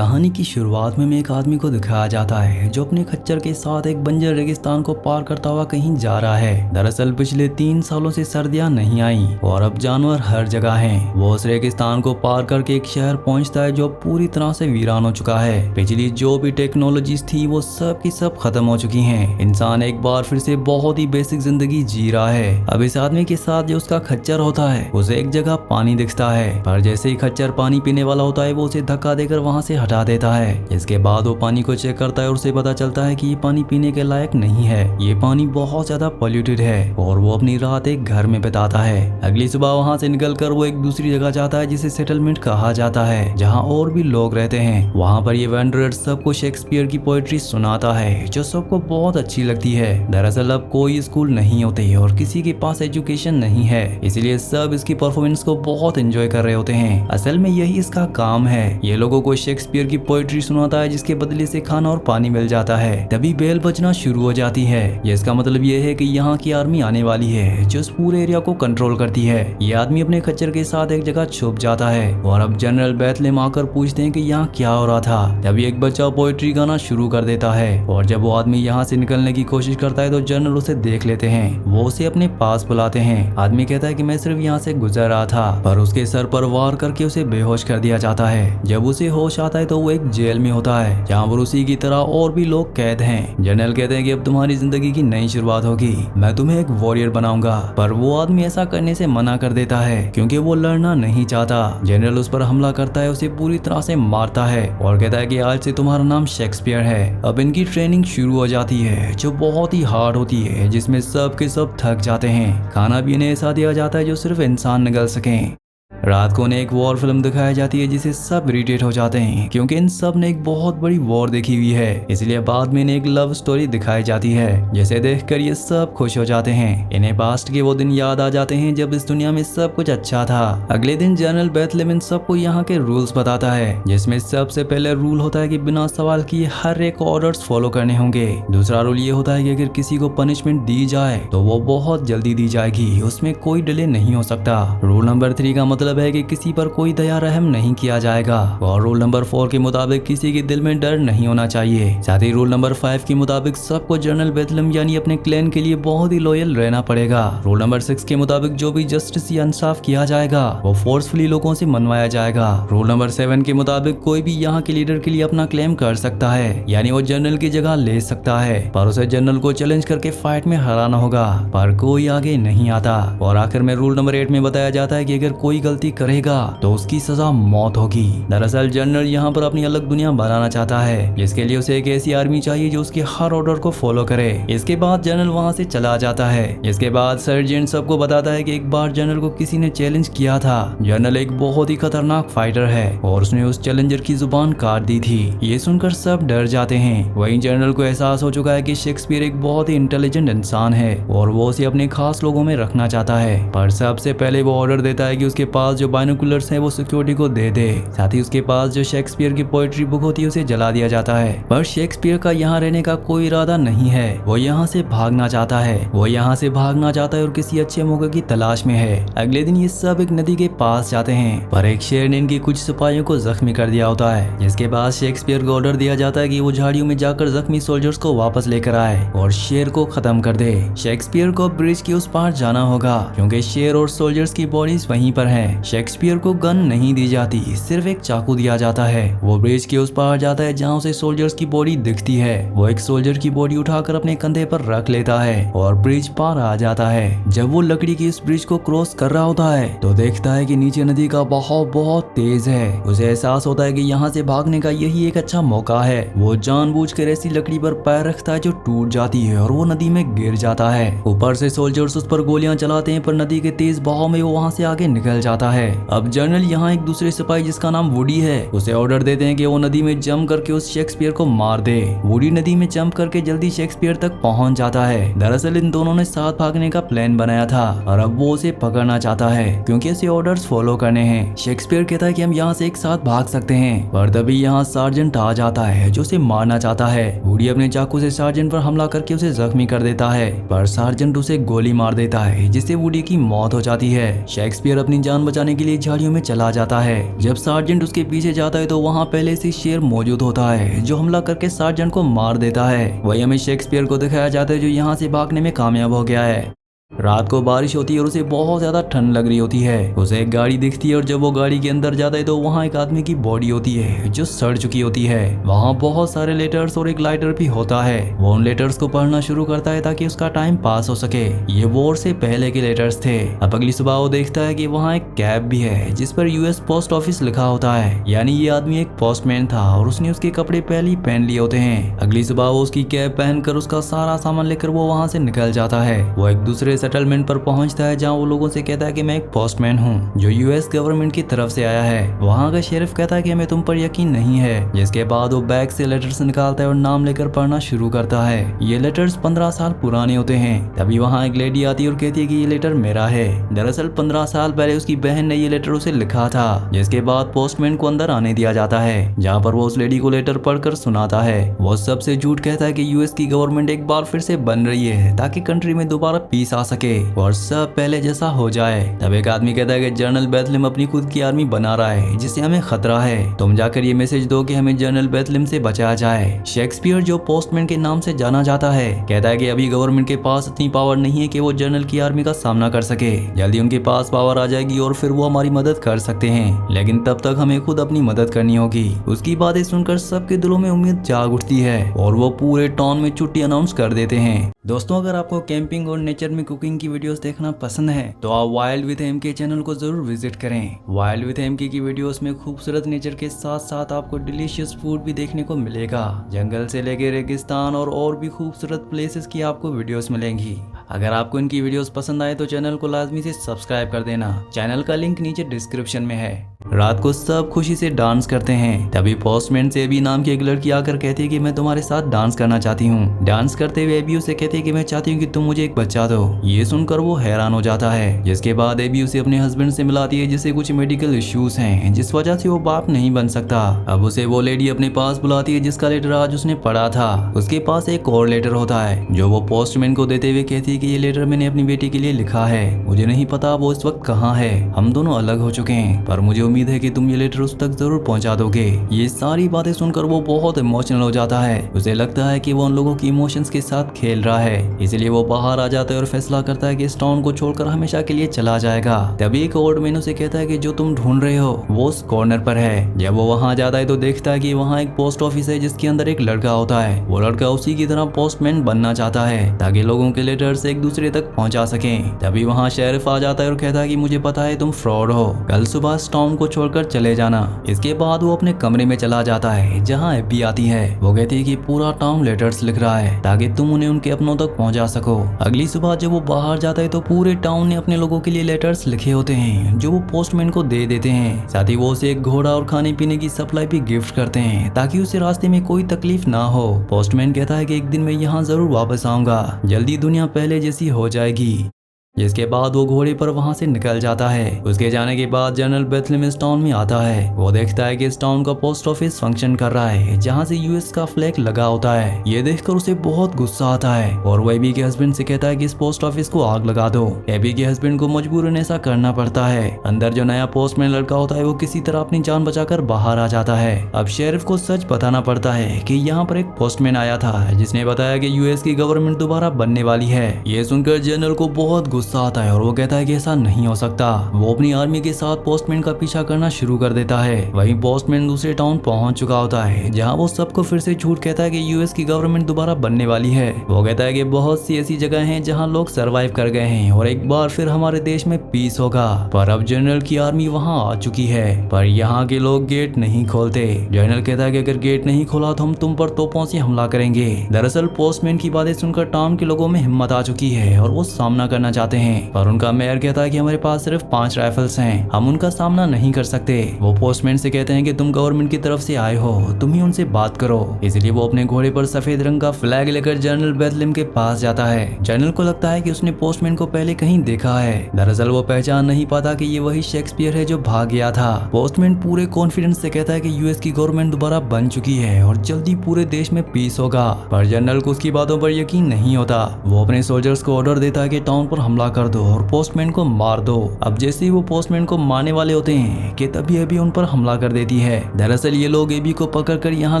कहानी की शुरुआत में एक आदमी को दिखाया जाता है जो अपने खच्चर के साथ एक बंजर रेगिस्तान को पार करता हुआ कहीं जा रहा है। दरअसल पिछले 3 सालों से सर्दियां नहीं आई और अब जानवर हर जगह हैं। वो उस रेगिस्तान को पार करके एक शहर पहुंचता है जो पूरी तरह से वीरान हो चुका है। पिछली जो भी टेक्नोलॉजीज थी वो सब की सब खत्म हो चुकी हैं। इंसान एक बार फिर से बहुत ही बेसिक जिंदगी जी रहा है। अब इस आदमी के साथ जो उसका खच्चर होता है उसे एक जगह पानी दिखता है, पर जैसे ही खच्चर पानी पीने वाला होता है वो उसे धक्का देकर वहां से हटा देता है। इसके बाद वो पानी को चेक करता है और उसे पता चलता है कि ये पानी पीने के लायक नहीं है। ये पानी बहुत ज्यादा पॉल्यूटेड है और वो अपनी रात एक घर में बिताता है। अगली सुबह वहाँ से निकलकर वो एक दूसरी जगह जाता है जिसे सेटलमेंट कहा जाता है, जहाँ और भी लोग रहते हैं। वहाँ पर ये वेंडरर सबको शेक्सपियर की पोएट्री सुनाता है जो सबको बहुत अच्छी लगती है। दरअसल अब कोई स्कूल नहीं होते और किसी के पास एजुकेशन नहीं है, इसलिए सब इसकी परफॉर्मेंस को बहुत एंजॉय कर रहे होते हैं। असल में यही इसका काम है। ये लोगों को शेक्सपियर की पोएट्री सुनाता है जिसके बदले से खाना और पानी मिल जाता है। तभी बेल बजना शुरू हो जाती है। इसका मतलब ये है कि यहाँ की आर्मी आने वाली है जो इस पूरे एरिया को कंट्रोल करती है। ये आदमी अपने खच्चर के साथ एक जगह छुप जाता है और अब जनरल बेथलेम आकर पूछते हैं कि यहाँ क्या हो रहा था। तभी एक बच्चा पोएट्री गाना शुरू कर देता है और जब वो आदमी यहाँ से निकलने की कोशिश करता है तो जनरल उसे देख लेते हैं। वो उसे अपने पास बुलाते हैं। आदमी कहता है कि मैं सिर्फ यहाँ से गुजर रहा था, पर उसके सर पर वार करके उसे बेहोश कर दिया जाता है। जब उसे होश आता है तो वो एक जेल में होता है जहाँ पर उसी की तरह और भी लोग कैद हैं। जनरल कहते हैं कि अब तुम्हारी जिंदगी की नई शुरुआत होगी, मैं तुम्हें एक वॉरियर बनाऊंगा। पर वो आदमी ऐसा करने से मना कर देता है क्योंकि वो लड़ना नहीं चाहता। जनरल उस पर हमला करता है, उसे पूरी तरह से मारता है और कहता है कि आज से तुम्हारा नाम शेक्सपियर है। अब इनकी ट्रेनिंग शुरू हो जाती है जो बहुत ही हार्ड होती है, जिसमें सब के सब थक जाते हैं। खाना भी इन्हें ऐसा दिया जाता है जो सिर्फ इंसान निगल सकें। रात को उन्हें एक वॉर फिल्म दिखाई जाती है जिसे सब इरिटेट हो जाते हैं क्योंकि इन सब ने एक बहुत बड़ी वॉर देखी हुई है, इसलिए बाद में इन्हें एक लव स्टोरी दिखाई जाती है जिसे देखकर ये सब खुश हो जाते हैं। इन्हें पास्ट के वो दिन याद आ जाते हैं जब इस दुनिया में सब कुछ अच्छा था। अगले दिन जनरल बेथलेम इन सबको यहाँ के रूल्स बताता है, जिसमें सबसे पहले रूल होता है कि बिना सवाल किए हर एक ऑर्डर्स फॉलो करने होंगे। दूसरा रूल ये होता है कि अगर किसी को पनिशमेंट दी जाए तो वो बहुत जल्दी दी जाएगी, उसमें कोई डिले नहीं हो सकता। रूल नंबर 3 का मतलब है कि किसी पर कोई दया रहम नहीं किया जाएगा और रूल नंबर 4 के मुताबिक किसी के दिल में डर नहीं होना चाहिए। साथ ही रूल नंबर 5 के मुताबिक सबको जनरल बेथलेम यानी अपने क्लैन के लिए बहुत ही लॉयल रहना पड़ेगा। रूल नंबर 6 के मुताबिक जो भी जस्टिस या इंसाफ किया जाएगा वो फोर्सफुली लोगों से मनवाया जाएगा। रूल नंबर 7 के मुताबिक कोई भी यहाँ के लीडर के लिए अपना क्लेम कर सकता है, यानी वो जनरल की जगह ले सकता है, पर उसे जनरल को चैलेंज करके फाइट में हराना होगा, पर कोई आगे नहीं आता। और आखिर में रूल नंबर 8 में बताया जाता है कि अगर कोई गलती करेगा तो उसकी सजा मौत होगी। दरअसल जनरल यहाँ पर अपनी अलग दुनिया बनाना चाहता है, जिसके लिए उसे एक ऐसी आर्मी चाहिए जो उसके हर ऑर्डर को फॉलो करे। इसके बाद जनरल वहाँ से चला जाता है। इसके बाद सर्जेंट सबको बताता है कि एक बार जनरल को किसी ने चैलेंज किया था। जनरल एक बहुत ही खतरनाक फाइटर है और उसने उस चैलेंजर की जुबान काट दी थी। ये सुनकर सब डर जाते हैं। वहीं जनरल को एहसास हो चुका है कि शेक्सपियर एक बहुत ही इंटेलिजेंट इंसान है और वो उसे अपने खास लोगों में रखना चाहता है, पर सबसे पहले वो ऑर्डर देता है कि उसके पास जो बाइनोकुलर्स हैं वो सिक्योरिटी को दे दे। साथ ही उसके पास जो शेक्सपियर की पोएट्री बुक होती है उसे जला दिया जाता है। पर शेक्सपियर का यहाँ रहने का कोई इरादा नहीं है। वो यहाँ से भागना चाहता है और किसी अच्छे मौके की तलाश में है। अगले दिन ये सब एक नदी के पास जाते हैं, पर एक शेर ने इनके कुछ सिपाहियों को जख्मी कर दिया होता है, जिसके बाद शेक्सपियर को ऑर्डर दिया जाता है कि वो झाड़ियों में जाकर जख्मी सोल्जर्स को वापस लेकर आए और शेर को खत्म कर दे। शेक्सपियर को ब्रिज के उस पार जाना होगा क्योंकि शेर और सोल्जर्स की बॉडीज वहीं पर हैं। शेक्सपियर को गन नहीं दी जाती, सिर्फ एक चाकू दिया जाता है। वो ब्रिज के उस पार जाता है जहाँ उसे सोल्जर्स की बॉडी दिखती है। वो एक सोल्जर की बॉडी उठाकर अपने कंधे पर रख लेता है और ब्रिज पार आ जाता है। जब वो लकड़ी की इस ब्रिज को क्रॉस कर रहा होता है तो देखता है कि नीचे नदी का बहाव बहुत तेज है। उसे एहसास होता है कि यहाँ से भागने का यही एक अच्छा मौका है। वो जानबूझकर ऐसी लकड़ी पर पैर रखता है जो टूट जाती है और वो नदी में गिर जाता है। ऊपर से सोल्जर्स उस पर गोलियां चलाते हैं, पर नदी के तेज बहाव में वो वहाँ से आगे निकल जाता है। अब जनरल यहाँ एक दूसरे सिपाही जिसका नाम वुडी है उसे ऑर्डर देते हैं कि वो नदी में जंप करके उस शेक्सपियर को मार दे। वुडी नदी में जंप करके जल्दी शेक्सपियर तक पहुंच जाता है। दरअसल इन दोनों ने साथ भागने का प्लान बनाया था और अब वो उसे पकड़ना चाहता है क्योंकि उसे ऑर्डर्स फॉलो करने हैं। शेक्सपियर कहता है कि हम यहाँ से एक साथ भाग सकते हैं, पर तभी यहाँ सार्जेंट आ जाता है जो उसे मारना चाहता है। वुडी अपने चाकू से सार्जेंट पर हमला करके उसे जख्मी कर देता है, पर सार्जेंट उसे गोली मार देता है जिससे वुडी की मौत हो जाती है। शेक्सपियर अपनी जान जान बचाने के लिए झाड़ियों में चला जाता है। जब सार्जेंट उसके पीछे जाता है तो वहाँ पहले से शेर मौजूद होता है जो हमला करके सार्जेंट को मार देता है। वही हमें शेक्सपियर को दिखाया जाता है जो यहाँ से भागने में कामयाब हो गया है। रात को बारिश होती है और उसे बहुत ज्यादा ठंड लग रही होती है। उसे एक गाड़ी दिखती है और जब वो गाड़ी के अंदर जाता है तो वहाँ एक आदमी की बॉडी होती है जो सड़ चुकी होती है। वहाँ बहुत सारे लेटर्स और एक लाइटर भी होता है। वो उन लेटर्स को पढ़ना शुरू करता है ताकि उसका टाइम पास हो सके। ये वॉर से पहले के लेटर्स थे। अब अगली सुबह वो देखता है कि वहाँ एक कैब भी है जिस पर यूएस पोस्ट ऑफिस लिखा होता है, यानी ये आदमी एक पोस्टमैन था और उसने उसके कपड़े पहले ही पहन लिए होते हैं। अगली सुबह वो उसकी कैब पहनकर उसका सारा सामान लेकर वो वहाँ से निकल जाता है। वो एक दूसरे सेटलमेंट पर पहुंचता है जहां वो लोगों से कहता है कि मैं एक पोस्टमैन हूं जो यूएस गवर्नमेंट की तरफ से आया है। वहां का शेरिफ कहता है कि हमें तुम पर यकीन नहीं है, जिसके बाद वो बैग से लेटर्स निकालता है और नाम लेकर पढ़ना शुरू करता है। ये लेटर्स 15 साल पुराने होते हैं। तभी वहाँ एक लेडी आती है और कहती है कि ये लेटर मेरा है। दरअसल 15 साल पहले उसकी बहन ने ये लेटर उसे लिखा था, जिसके बाद पोस्टमैन को अंदर आने दिया जाता है जहाँ पर वो उस लेडी को लेटर पढ़कर सुनाता है। वो सबसे झूठ कहता है कि यूएस की गवर्नमेंट एक बार फिर से बन रही है ताकि कंट्री में दोबारा पीस आ सके और सब पहले जैसा हो जाए। तब एक आदमी कहता है कि जनरल बेथलेम अपनी खुद की आर्मी बना रहा है जिससे हमें खतरा है। तुम जाकर ये मैसेज दो कि हमें जनरल बेथलेम से बचाया जाए। शेक्सपियर जो पोस्टमैन के नाम से जाना जाता है कहता है कि अभी गवर्नमेंट के पास इतनी पावर नहीं है कि वो जनरल की आर्मी का सामना कर सके। जल्दी उनके पास पावर आ जाएगी और फिर वो हमारी मदद कर सकते हैं, लेकिन तब तक हमें खुद अपनी मदद करनी होगी। उसकी बातें सुनकर सबके दिलों में उम्मीद जाग उठती है और वो पूरे टाउन में छुट्टी अनाउंस कर देते हैं। दोस्तों, अगर आपको कैंपिंग और नेचर में कुकिंग की वीडियोस देखना पसंद है तो आप वाइल्ड विद एम के चैनल को जरूर विजिट करें। वाइल्ड विद एम के की वीडियोस में खूबसूरत नेचर के साथ साथ आपको डिलीशियस फूड भी देखने को मिलेगा। जंगल से लेकर रेगिस्तान और भी खूबसूरत प्लेसेस की आपको वीडियोस मिलेंगी। अगर आपको इनकी वीडियोस पसंद आए तो चैनल को लाजमी से सब्सक्राइब कर देना। चैनल का लिंक नीचे डिस्क्रिप्शन में है। रात को सब खुशी से डांस करते हैं। तभी पोस्टमैन से एबी नाम की एक लड़की आकर कहती है कि मैं तुम्हारे साथ डांस करना चाहती हूँ। डांस करते हुए एबी उसे कहती है कि मैं चाहती हूँ कि तुम मुझे एक बच्चा दो। ये सुनकर वो हैरान हो जाता है, जिसके बाद एबी उसे अपने हस्बैंड से मिलाती है जिसे कुछ मेडिकल इश्यूज हैं जिस वजह से वो बाप नहीं बन सकता। अब उसे वो लेडी अपने पास बुलाती है जिसका लेटर आज उसने पढ़ा था। उसके पास एक और लेटर होता है जो वो पोस्टमैन को देते हुए कहती है कि ये लेटर मैंने अपनी बेटी के लिए लिखा है। मुझे नहीं पता वो इस वक्त कहाँ है, हम दोनों अलग हो चुके हैं, पर मुझे उम्मीद है कि तुम ये लेटर उस तक जरूर पहुंचा दोगे। ये सारी बातें सुनकर वो बहुत इमोशनल हो जाता है। उसे लगता है कि वो उन लोगों की इमोशंस के साथ खेल रहा है, इसलिए वो बाहर आ जाता है और फैसला करता है कि इस टाउन को छोड़कर हमेशा के लिए चला जाएगा। तभी एक ओल्ड मैन उसे कहता है कि जो तुम ढूंढ रहे हो वो उस कॉर्नर पर है। जब वो वहाँ जाता है तो देखता है कि वहाँ एक पोस्ट ऑफिस है जिसके अंदर एक लड़का होता है। वो लड़का उसी की तरह पोस्टमैन बनना चाहता है ताकि लोगों के लेटर्स एक दूसरे तक पहुंचा सके। तभी वहाँ शेरिफ आ जाता है और कहता है कि मुझे पता है तुम फ्रॉड हो, कल सुबह इस टाउन को छोड़कर चले जाना। इसके बाद वो अपने कमरे में चला जाता है जहाँ एबी आती है। वो कहती है कि पूरा टाउन लेटर्स लिख रहा है ताकि तुम उन्हें उनके अपनों तक पहुंचा सको। अगली सुबह जब वो बाहर जाता है तो पूरे टाउन ने अपने लोगों के लिए लेटर्स लिखे होते हैं जो वो पोस्टमैन को दे देते हैं। साथ ही वो उसे एक घोड़ा और खाने पीने की सप्लाई भी गिफ्ट करते हैं ताकि उसे रास्ते में कोई तकलीफ ना हो। पोस्टमैन कहता है कि एक दिन मैं यहाँ जरूर वापस आऊंगा, जल्दी दुनिया पहले जैसी हो जाएगी। जिसके बाद वो घोड़े पर वहां से निकल जाता है। उसके जाने के बाद जनरल बेथलेम इस टाउन में आता है। वो देखता है कि इस टाउन का पोस्ट ऑफिस फंक्शन कर रहा है जहां से यूएस का फ्लैग लगा होता है। ये देखकर उसे बहुत गुस्सा आता है और वो एबी के हस्बैंड से कहता है कि इस पोस्ट ऑफिस को आग लगा दो। एबी के हस्बैंड को मजबूरन ऐसा करना पड़ता है। अंदर जो नया पोस्टमैन लड़का होता है वो किसी तरह अपनी जान बचाकर बाहर आ जाता है। अब शेरिफ को सच बताना पड़ता है कि यहाँ पर एक पोस्टमैन आया था जिसने बताया कि यूएस की गवर्नमेंट दोबारा बनने वाली है। ये सुनकर जनरल को बहुत गुस्सा आता है और वो कहता है कि ऐसा नहीं हो सकता। वो अपनी आर्मी के साथ पोस्टमैन का पीछा करना शुरू कर देता है। वहीं पोस्टमैन दूसरे टाउन पहुंच चुका होता है जहां वो सबको फिर से झूठ कहता है कि यूएस की गवर्नमेंट दोबारा बनने वाली है। वो कहता है कि बहुत सी ऐसी जगह हैं जहां लोग सरवाइव कर गए हैं और एक बार फिर हमारे देश में पीस होगा। पर अब जनरल की आर्मी वहाँ आ चुकी है, पर यहाँ के लोग गेट नहीं खोलते। जनरल कहता है कि अगर गेट नहीं खोला तो हम तुम पर तोपों से हमला करेंगे। दरअसल पोस्टमैन की बातें सुनकर टाउन के लोगों में हिम्मत आ चुकी है और वो सामना करना चाहते हैं, पर उनका मेयर कहता है कि हमारे पास सिर्फ 5 राइफल्स हैं, हम उनका सामना नहीं कर सकते। वो पोस्टमैन से कहते हैं कि तुम गवर्नमेंट की तरफ से आए हो, तुम ही उनसे बात करो। इसलिए वो अपने घोड़े पर सफेद रंग का फ्लैग लेकर जनरल बेथलेम के पास जाता है। जनरल को लगता है कि उसने पोस्टमैन को पहले कहीं देखा है। दरअसल वो पहचान नहीं पाता कि ये वही शेक्सपियर है जो भाग गया था। पोस्टमैन पूरे कॉन्फिडेंस से कहता है कि यूएस की गवर्नमेंट दोबारा बन चुकी है और जल्दी पूरे देश में पीस होगा, पर जनरल को उसकी बातों पर यकीन नहीं होता। वो अपने सोल्जर्स को ऑर्डर देता है कि टाउन पर हमला हमला कर दो और पोस्टमैन को मार दो। अब जैसे ही वो पोस्टमैन को मारने वाले होते हैं कि तभी एबी उन पर हमला कर देती है। दरअसल ये लोग एबी को पकड़कर यहाँ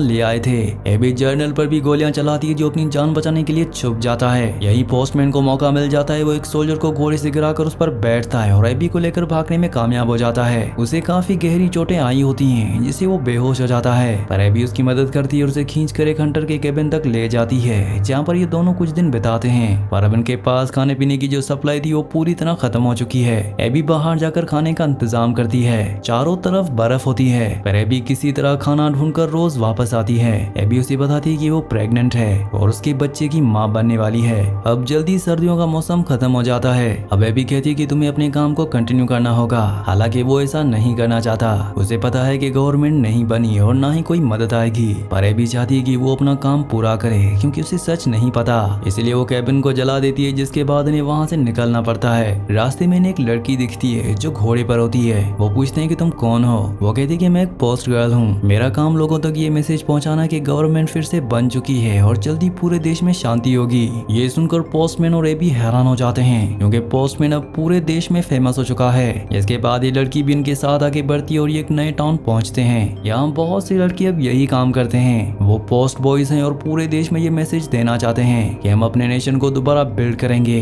ले आए थे। एबी जर्नल पर भी गोलियां चलाती है जो अपनी जान बचाने के लिए छुप जाता है। यही पोस्टमैन को मौका मिल जाता है, वो एक सोल्जर को घोड़े से गिराकर उस पर बैठता है और एबी को लेकर भागने में कामयाब हो जाता है। उसे काफी गहरी चोटें आई होती हैं जिससे वो बेहोश हो जाता है, पर एबी उसकी मदद करती है और उसे खींचकर एक हंटर के केबिन तक ले जाती है जहाँ पर ये दोनों कुछ दिन बिताते हैं। पर अब इनके पास खाने पीने की जो सप्लाई थी वो पूरी तरह खत्म हो चुकी है। एबी बाहर जाकर खाने का इंतजाम करती है। चारों तरफ बर्फ होती है, पर एबी किसी तरह खाना ढूंढकर रोज वापस आती है। एबी उसे बताती है कि वो प्रेग्नेंट है और उसके बच्चे की माँ बनने वाली है। अब जल्दी सर्दियों का मौसम खत्म हो जाता है। अब एबी कहती है कि तुम्हें अपने काम को कंटिन्यू करना होगा। हालांकि वो ऐसा नहीं करना चाहता। उसे पता है कि गवर्नमेंट नहीं बनी और ना ही कोई मदद आएगी, पर एबी चाहती है कि वो अपना काम पूरा करे क्योंकि उसे सच नहीं पता। इसलिए वो केबिन को जला देती है, जिसके बाद इन्हें वहाँ से निकलना पड़ता है। रास्ते में इन्हें एक लड़की दिखती है जो घोड़े पर होती है। वो पूछते हैं कि तुम कौन हो। वो कहती है कि मैं एक पोस्ट गर्ल हूँ। मेरा काम लोगों तक ये मैसेज पहुँचाना कि गवर्नमेंट फिर से बन चुकी है और जल्दी पूरे देश में शांति होगी। ये सुनकर पोस्टमैन और एबी हैरान हो जाते हैं क्योंकि पोस्टमैन अब पूरे देश में फेमस हो चुका है। इसके बाद ये लड़की भी इनके साथ आगे बढ़ती है और ये एक नए टाउन पहुंचते हैं। यहाँ बहुत सी लड़की अब यही काम करते हैं। वो पोस्ट बॉयज हैं और पूरे देश में ये मैसेज देना चाहते हैं कि हम अपने नेशन को दोबारा बिल्ड करेंगे।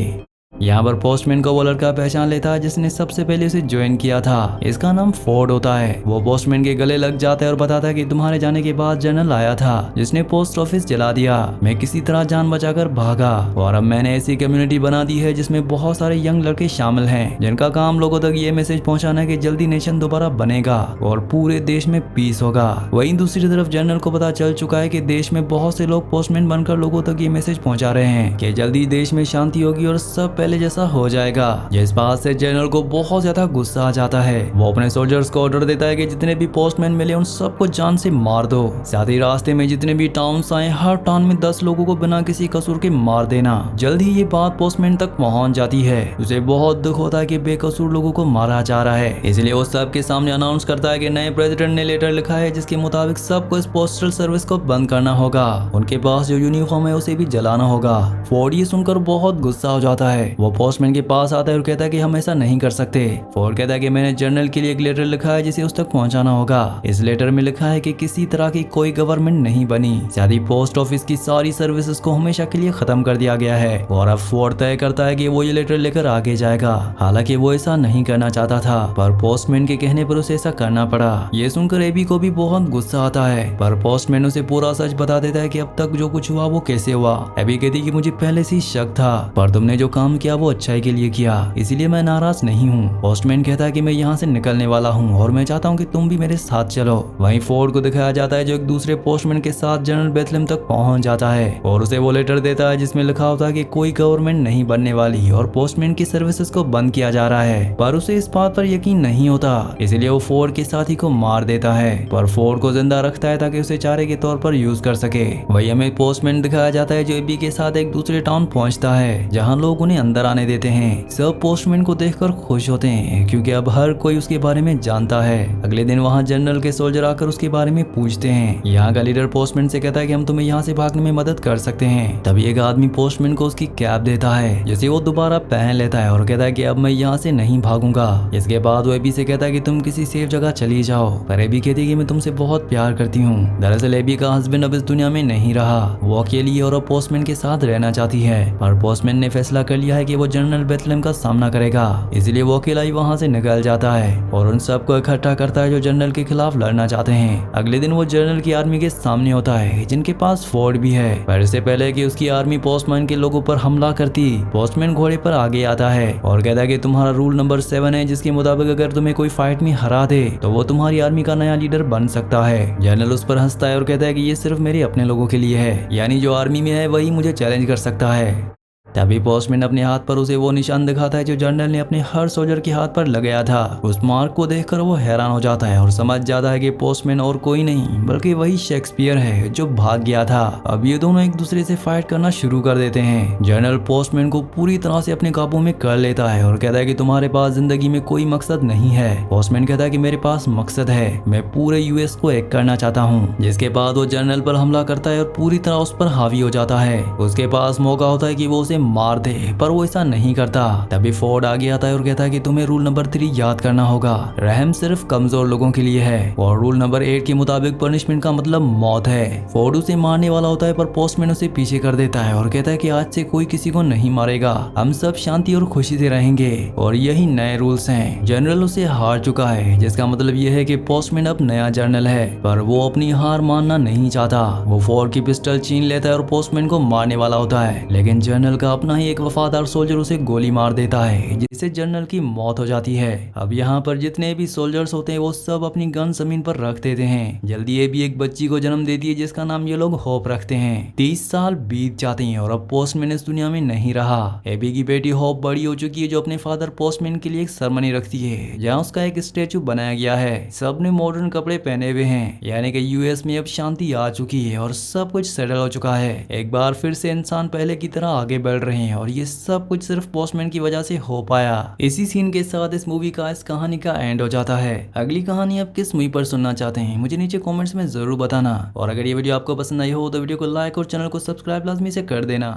यहाँ पर पोस्टमैन को वो लड़का पहचान लेता है जिसने सबसे पहले उसे ज्वाइन किया था। इसका नाम फोर्ड होता है। वो पोस्टमैन के गले लग जाता है और बताता है कि तुम्हारे जाने के बाद जनरल आया था जिसने पोस्ट ऑफिस जला दिया। मैं किसी तरह जान बचाकर भागा और अब मैंने ऐसी कम्युनिटी बना दी है जिसमें बहुत सारे यंग लड़के शामिल हैं जिनका काम लोगों तक ये मैसेज पहुँचाना है कि जल्दी नेशन दोबारा बनेगा और पूरे देश में पीस होगा। वहीं दूसरी तरफ जनरल को पता चल चुका है कि देश में बहुत से लोग पोस्टमैन बनकर लोगों तक ये मैसेज पहुँचा रहे हैं कि जल्दी देश में शांति होगी और सब पहले जैसा हो जाएगा। जिस बात से जनरल को बहुत ज्यादा गुस्सा आ जाता है। वो अपने सोल्जर्स को ऑर्डर देता है कि जितने भी पोस्टमैन मिले उन सबको जान से मार दो। साथ ही रास्ते में जितने भी टाउन्स आए हर टाउन में 10 लोगों को बिना किसी कसूर के मार देना। जल्द ही ये बात पोस्टमैन तक पहुंच जाती है। उसे बहुत दुख होता है कि बेकसूर लोगों को मारा जा रहा है, इसलिए वो सबके सामने अनाउंस करता है कि नए प्रेसिडेंट ने लेटर लिखा है जिसके मुताबिक सबको इस पोस्टल सर्विस को बंद करना होगा। उनके पास जो यूनिफॉर्म है उसे भी जलाना होगा। फोर्ड ये सुनकर बहुत गुस्सा हो जाता है। वो पोस्टमैन के पास आता है और कहता है कि हम ऐसा नहीं कर सकते। फोर्ड कहता है कि मैंने जनरल के लिए एक लेटर लिखा है जिसे उस तक पहुंचाना होगा। इस लेटर में लिखा है कि किसी तरह की कोई गवर्नमेंट नहीं बनी, साथ ही पोस्ट ऑफिस की सारी सर्विसेज को हमेशा के लिए खत्म कर दिया गया है। और अब फोर्ड तय करता है कि वो ये लेटर लेकर आगे जाएगा। हालांकि वो ऐसा नहीं करना चाहता था, पर पोस्टमैन के कहने पर उसे ऐसा करना पड़ा। ये सुनकर एबी को भी बहुत गुस्सा आता है, पर पोस्टमैन उसे पूरा सच बता देता है कि अब तक जो कुछ हुआ वो कैसे हुआ। एबी कहती कि मुझे पहले से ही शक था, पर तुमने जो काम किया वो अच्छाई के लिए किया, इसीलिए मैं नाराज नहीं हूँ। पोस्टमैन कहता है कि मैं यहाँ से निकलने वाला हूँ और मैं चाहता हूँ कि तुम भी मेरे साथ चलो। वहीं फोर्ड को दिखाया जाता है जो एक दूसरे पोस्टमैन के साथ जनरल बेथलेम तक पहुँच जाता है और उसे वो लेटर देता है जिसमें लिखा होता है कि कोई गवर्नमेंट नहीं बनने वाली और पोस्टमैन की सर्विसेज को बंद किया जा रहा है। पर उसे इस बात पर यकीन नहीं होता, इसलिए वो फोर्ड के साथी को मार देता है, पर फोर्ड को जिंदा रखता है ताकि उसे चारे के तौर पर यूज कर सके। वही हमें पोस्टमैन दिखाया जाता है जो एबी के साथ एक दूसरे टाउन पहुंचता है जहां लोग उन्हें अंदर आने देते हैं। सब पोस्टमैन को देखकर खुश होते हैं क्योंकि अब हर कोई उसके बारे में जानता है। अगले दिन वहां जनरल के सोल्जर आकर उसके बारे में पूछते हैं। यहाँ का लीडर पोस्टमैन से कहता है कि हम तुम्हें यहाँ से भागने में मदद कर सकते हैं। तभी एक आदमी पोस्टमैन को उसकी कैप देता है जिसे वो दोबारा पहन लेता है और कहता है कि अब मैं यहाँ से नहीं भागूंगा। इसके बाद वो एबी से कहता है कि तुम किसी सेफ जगह चली जाओ, पर एबी कहती है कि मैं तुमसे बहुत प्यार करती हूँ। दरअसल एबी का हस्बैंड अब इस दुनिया में नहीं रहा, वो अकेली और पोस्टमैन के साथ रहना चाहती है, पर पोस्टमैन ने फैसला कर लिया है कि वो जनरल बेथलेम का सामना करेगा, इसलिए वो अकेला ही वहाँ से निकल जाता है और उन सबको इकट्ठा करता है जो जनरल के खिलाफ लड़ना चाहते हैं। अगले दिन वो जनरल की आर्मी के सामने होता है जिनके पास फोर्ड भी है, पर इससे पहले कि उसकी आर्मी पोस्टमैन के लोगों पर हमला करती, पोस्टमैन घोड़े पर आगे आता है और कहता है कि तुम्हारा रूल नंबर 7 है जिसके मुताबिक अगर तुम्हें कोई फाइट में हरा दे तो वो तुम्हारी आर्मी का नया लीडर बन सकता है। जनरल उस पर हंसता है और कहता है कि ये सिर्फ मेरे अपने लोगों के लिए है, यानी जो आर्मी में है वही मुझे चैलेंज कर सकता है। तभी पोस्टमैन अपने हाथ पर उसे वो निशान दिखाता है जो जनरल ने अपने हर सोल्जर के हाथ पर लगाया था। उस मार्क को देखकर वो हैरान हो जाता है और समझ जाता है कि पोस्टमैन और कोई नहीं बल्कि वही शेक्सपियर है जो भाग गया था। अब ये दोनों एक दूसरे से फाइट करना शुरू कर देते हैं। जनरल पोस्टमैन को पूरी तरह से अपने काबू में कर लेता है और कहता है कि तुम्हारे पास जिंदगी में कोई मकसद नहीं है। पोस्टमैन कहता है कि मेरे पास मकसद है, मैं पूरे यूएस को एक करना चाहता हूँ। जिसके बाद वो जनरल पर हमला करता है और पूरी तरह उस पर हावी हो जाता है। उसके पास मौका होता है कि वो उसे मार दे, पर वो ऐसा नहीं करता। तभी फोर्ड आगे आता है और कहता है कि तुम्हें रूल नंबर 3 याद करना होगा, रहम सिर्फ कमजोर लोगों के लिए है, और रूल नंबर 8 के मुताबिक पनिशमेंट का मतलब मौत है। फोर्ड उसे मारने वाला होता है, पर पोस्टमैन उसे पीछे कर देता है और कहता है कि आज से कोई किसी को नहीं मारेगा, हम सब शांति और खुशी से रहेंगे, और यही नए रूल्स हैं। जनरल उसे हार चुका है, जिसका मतलब यह है कि पोस्टमैन अब नया जनरल है, पर वो अपनी हार मानना नहीं चाहता। वो फोर्ड की पिस्टल छीन लेता है और पोस्टमैन को मारने वाला होता है, लेकिन जनरल का अपना ही एक वफादार सोल्जर उसे गोली मार देता है, जिससे जनरल की मौत हो जाती है। अब यहाँ पर जितने भी सोल्जर्स होते हैं वो सब अपनी गन जमीन पर रख देते हैं। जल्दी ये भी एक बच्ची को जन्म देती है, जिसका नाम ये लोग होप रखते हैं। 30 साल बीत जाते हैं और अब पोस्टमैन इस दुनिया में नहीं रहा। एबी की बेटी होप बड़ी हो चुकी है, जो अपने फादर पोस्टमैन के लिए एक सेरेमनी रखती है, जहाँ उसका एक स्टेचू बनाया गया है। सबने मॉडर्न कपड़े पहने हुए हैं, यानी कि यूएस में अब शांति आ चुकी है और सब कुछ सेटल हो चुका है। एक बार फिर से इंसान पहले की तरह आगे बढ़ रहे हैं, और ये सब कुछ सिर्फ पोस्टमैन की वजह से हो पाया। इसी सीन के साथ इस मूवी का, इस कहानी का एंड हो जाता है। अगली कहानी आप किस मूवी पर सुनना चाहते हैं मुझे नीचे कमेंट्स में जरूर बताना, और अगर ये वीडियो आपको पसंद आई हो तो वीडियो को लाइक और चैनल को सब्सक्राइब लाजमी से कर देना।